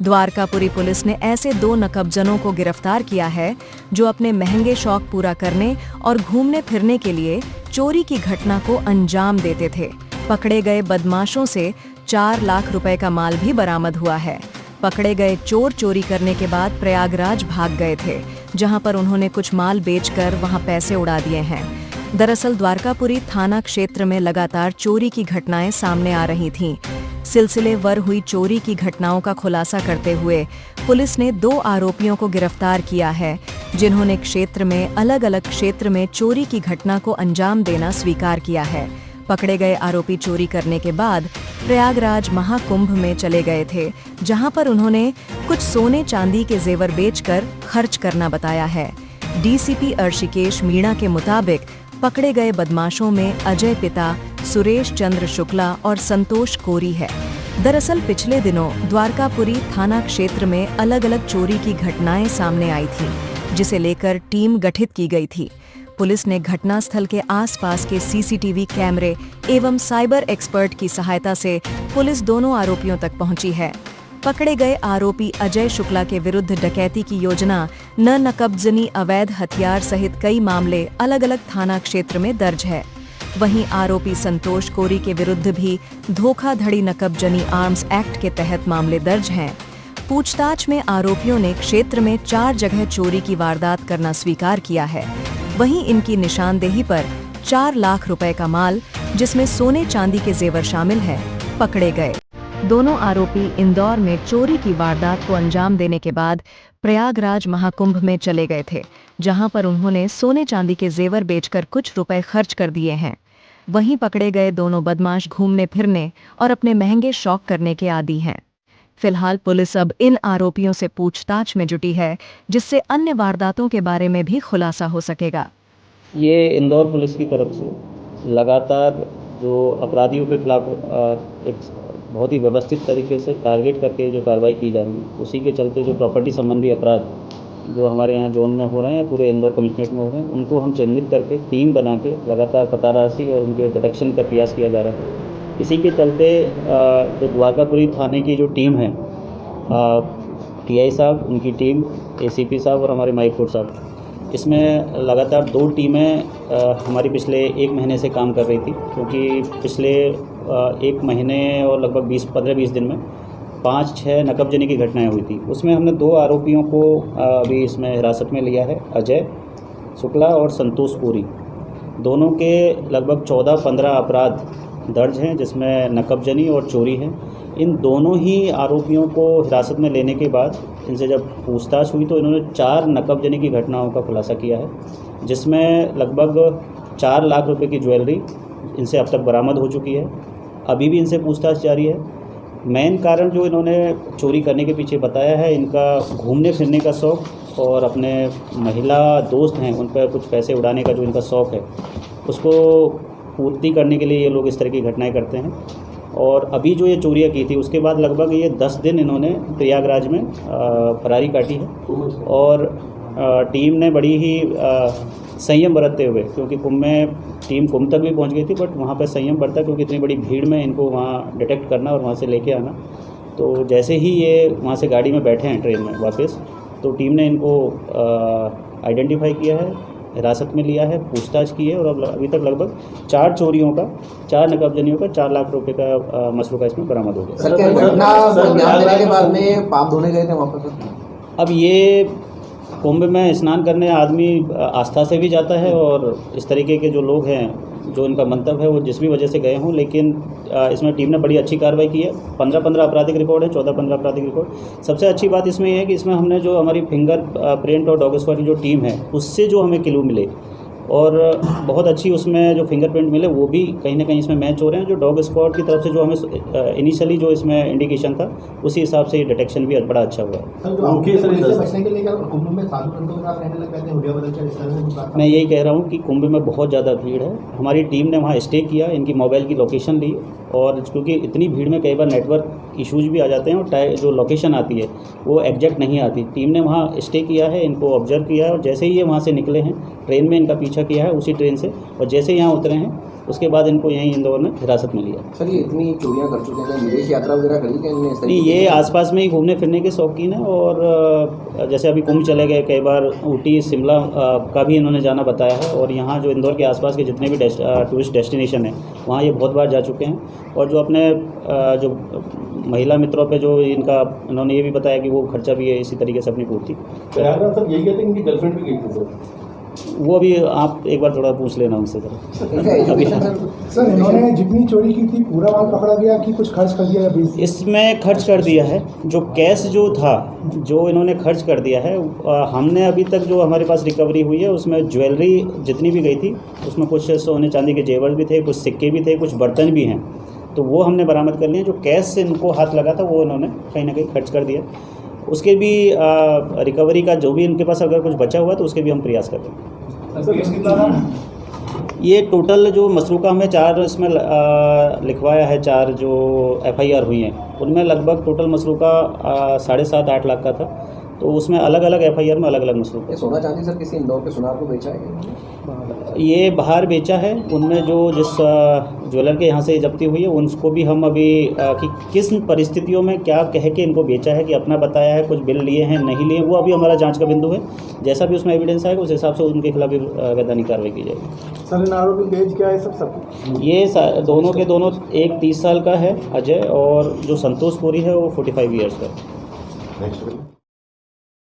Dwarkapuri police ने ऐसे 2 नकबजनों को गिरफ्तार किया है जो अपने महंगे शौक पूरा करने और घूमने फिरने के लिए चोरी की घटना को अंजाम देते थे। पकड़े गए बदमाशों से 4 लाख रुपए का माल भी बरामद हुआ है। पकड़े गए चोर चोरी करने के बाद प्रयागराज भाग गए थे, जहां पर उन्होंने कुछ माल बेचकर वहां पैसे उड़ा दिए हैं। दरअसल द्वारकापुरी थाना क्षेत्र में लगातार चोरी की घटनाएं सामने आ रही थीं। सिलसिलेवार हुई चोरी की घटनाओं का खुलासा करते हुए पुलिस ने 2 आरोपियों को गिरफ्तार किया है, जिन्होंने क्षेत्र में अलग-अलग क्षेत्र में चोरी की घटना को अंजाम देना स्वीकार किया है। पकड़े गए आरोपी चोरी करने के बाद प्रयागराज महाकुंभ में चले गए थे, जहां पर उन्होंने कुछ सोने चांदी के जेवर बेचकर खर्च करना बताया है। डीसीपी अर्शिकेश मीणा के मुताबिक पकड़े गए बदमाशों में अजय पिता, सुरेश चंद्र शुक्ला और संतोष कोरी है। दरअसल पिछले दिनों द्वारकापुरी थाना क्षेत्र में अलग-अलग चोरी की घटनाएं सामने आई थी, जिसे लेकर टीम गठित की गई थी। पुलिस ने घटनास्थल के आसपास के सीसीटीवी कैमरे एवं साइबर एक्सपर्ट की सहायता से पुलिस दोनों आरोपियों तक पहुंची है। पकड़े गए आरोपी अजय शुक्ला के विरुद्ध डकैती की योजना, नकबजनी, अवैध हथियार सहित कई मामले अलग-अलग थाना क्षेत्र में दर्ज है। वहीं आरोपी संतोष कोरी के विरुद्ध भी धोखाधड़ी नकबजनी आर्म्स एक्ट के तहत मामले दर्ज हैं। पूछताछ में आरोपियों ने क्षेत्र में 4 जगह चोरी की वारदात करना स्वीकार किया है। वहीं इनकी निशानदेही पर 4 लाख रुपए का माल, जिसमें सोने चांदी के जेवर शामिल है, पकड़े गए। दोनों आरोपी इंदौर में चोरी की वारदात को अंजाम देने के बाद प्रयागराज महाकुंभ में चले गए थे, जहां पर उन्होंने सोने चांदी के जेवर बेचकर कुछ रुपए खर्च कर दिए हैं। वहीं पकड़े गए दोनों बदमाश घूमने फिरने और अपने महंगे शौक करने के आदी हैं। फिलहाल पुलिस अब इन आरोपियों से पूछताछ में जुटी है, जिससे अन्य वारदातों के बारे में भी खुलासा हो सकेगा। ये इंदौर पुलिस की तरफ से लगातार जो अपराधियों के खिलाफ एक बहुत ही व्यवस्थित तरीके से टारगेट करके जो कार्रवाई की जा रही है, उसी के चलते जो प्रॉपर्टी संबंधी अपराध जो हमारे यहाँ जोन में हो रहे हैं, पूरे इंदौर कमिश्नरेट में हो रहे हैं, उनको हम चिन्हित करके टीम बना के लगातार पताराशी और उनके डिटेक्शन का प्रयास किया जा रहा है। इसी के चलते जो द्वारकापुरी थाने की जो टीम है, टीआई साहब, उनकी टीम, एसीपी साहब और हमारे माइक कोर्ट साहब, इसमें लगातार 2 टीमें हमारी पिछले 1 महीने से काम कर रही थी, क्योंकि पिछले 1 महीने और लगभग 15-20 दिन में 5-6 नकबजनी की घटनाएं हुई थी। उसमें हमने 2 आरोपियों को अभी इसमें हिरासत में लिया है, अजय शुक्ला और संतोष कोरी। दोनों के लगभग 14-15 अपराध दर्ज हैं, जिसमें नकबजनी और चोरी है। इन दोनों ही आरोपियों को हिरासत में लेने के बाद इनसे जब पूछताछ हुई तो इन्होंने 4 नकबजनी की घटनाओं का खुलासा किया है, जिसमें लगभग 4 लाख रुपए की ज्वेलरी इनसे अब तक बरामद हो चुकी है। अभी भी इनसे पूछताछ जारी है। मेन कारण जो इन्होंने चोरी करने के पीछे बताया है, इनका घूमने फिरने का शौक़ और अपने महिला दोस्त हैं उन पर कुछ पैसे उड़ाने का जो इनका शौक़ है, उसको पूर्ति करने के लिए ये लोग इस तरह की घटनाएं करते हैं। और अभी जो ये चोरियां की थी, उसके बाद लगभग ये 10 दिन इन्होंने प्रयागराज में फरारी काटी है। और टीम ने बड़ी ही संयम बरतते हुए, क्योंकि टीम कुंभ तक भी पहुंच गई थी, बट वहाँ पर संयम बरता, क्योंकि इतनी बड़ी भीड़ में इनको वहाँ डिटेक्ट करना और वहाँ से लेके आना। तो जैसे ही ये वहाँ से गाड़ी में बैठे हैं ट्रेन में वापस, तो टीम ने इनको आइडेंटिफाई किया है, हिरासत में लिया है, पूछताछ की है और अब अभी तक लगभग 4 चोरियों का, 4 नकबजनियों का 4 लाख रुपए का मसरूका इसमें बरामद हो गया। के बाद में पाप धोने गए थे वापस। अब ये कुंभ में स्नान करने आदमी आस्था से भी जाता है, और इस तरीके के जो लोग हैं, जो इनका मंतव्य है, वो जिस भी वजह से गए हों, लेकिन इसमें टीम ने बड़ी अच्छी कार्रवाई की है। 15-15 आपराधिक रिकॉर्ड है, 14-15 आपराधिक रिकॉर्ड। सबसे अच्छी बात इसमें यह है कि इसमें हमने जो हमारी फिंगर प्रिंट और डॉग स्क्वाड की जो टीम है, उससे जो हमें क्लू मिले और बहुत अच्छी उसमें जो फिंगरप्रिंट मिले, वो भी कहीं ना कहीं इसमें मैच हो रहे हैं। जो डॉग स्क्वाड की तरफ से जो हमें इनिशियली जो इसमें इंडिकेशन था, उसी हिसाब से डिटेक्शन भी बड़ा अच्छा हुआ है। मैं यही कह रहा हूँ कि कुंभ में बहुत ज़्यादा भीड़ है। हमारी टीम ने वहाँ स्टे किया, इनकी मोबाइल की लोकेशन ली, और क्योंकि इतनी भीड़ में कई बार नेटवर्क इश्यूज भी आ जाते हैं और जो लोकेशन आती है वो एग्जैक्ट नहीं आती। टीम ने वहाँ स्टे किया है, इनको ऑब्जर्व किया है, और जैसे ही ये वहाँ से निकले हैं, ट्रेन में इनका पीछा पीछा किया है उसी ट्रेन से, और जैसे यहाँ उतरे हैं उसके बाद इनको यहीं इंदौर में हिरासत में लिया। सर ये इतनी चोरियां कर चुके हैं, विदेश यात्रा वगैरह करी क्या इनने? इस नहीं, तरीके ये से? आसपास में ही घूमने फिरने के शौकीन हैं, और जैसे अभी कुंभ चले गए, कई बार ऊटी शिमला का भी इन्होंने जाना बताया है, और यहाँ जो इंदौर के आसपास के जितने भी टूरिस्ट डेस्टिनेशन हैं वहाँ ये बहुत बार जा चुके हैं। और जो अपने जो महिला मित्रों पे जो इन्होंने ये भी बताया कि वो खर्चा भी है इसी तरीके से अपनी पूर्ति। प्रयागराज सर यही कहते हैं कि गर्लफ्रेंड भी गई थी सर। वो अभी आप एक बार थोड़ा पूछ लेना उनसे जरा। इनका एजुकेशन सर इन्होंने जितनी चोरी की थी पूरा माल पकड़ा गया कि कुछ खर्च कर दिया या बेच दिया? इसमें खर्च कर दिया है, जो कैश जो था जो इन्होंने खर्च कर दिया है। हमने अभी तक जो हमारे पास रिकवरी हुई है उसमें ज्वेलरी जितनी भी गई थी उसमें कुछ सोने चांदी के जेवर भी थे, कुछ सिक्के भी थे, कुछ बर्तन भी हैं, तो वो हमने बरामद कर लिए। जो कैश से इनको हाथ लगा था वो इन्होंने कहीं ना कहीं खर्च कर दिया। उसके भी रिकवरी का जो भी इनके पास अगर कुछ बचा हुआ तो उसके भी हम प्रयास कर रहे हैं। ये टोटल जो मसरूका हमें 4 इसमें लिखवाया है, 4 जो FIR हुई हैं उनमें लगभग टोटल मसरूका 7.5-8 लाख का था, तो उसमें अलग अलग FIR में अलग अलग मसरूका। ये सोना चांदी सर किसी इंदौर के सुनार को बेचा है? ये बाहर बेचा है, उनमें जो जिस ज्वेलर के यहाँ से जब्ती हुई है उनको भी हम अभी कि किस परिस्थितियों में क्या कह के इनको बेचा है कि अपना बताया है, कुछ बिल लिए हैं नहीं लिए, वो अभी हमारा जांच का बिंदु है। जैसा भी उसमें एविडेंस आएगा उस हिसाब से उनके खिलाफ भी वैधानिक कार्रवाई की जाएगी। सर इन आरोपी की एज क्या है सब? ये दोनों के दोनों, एक 30 साल का है अजय, और जो संतोष पुरी है वो 45 ईयर्स का है।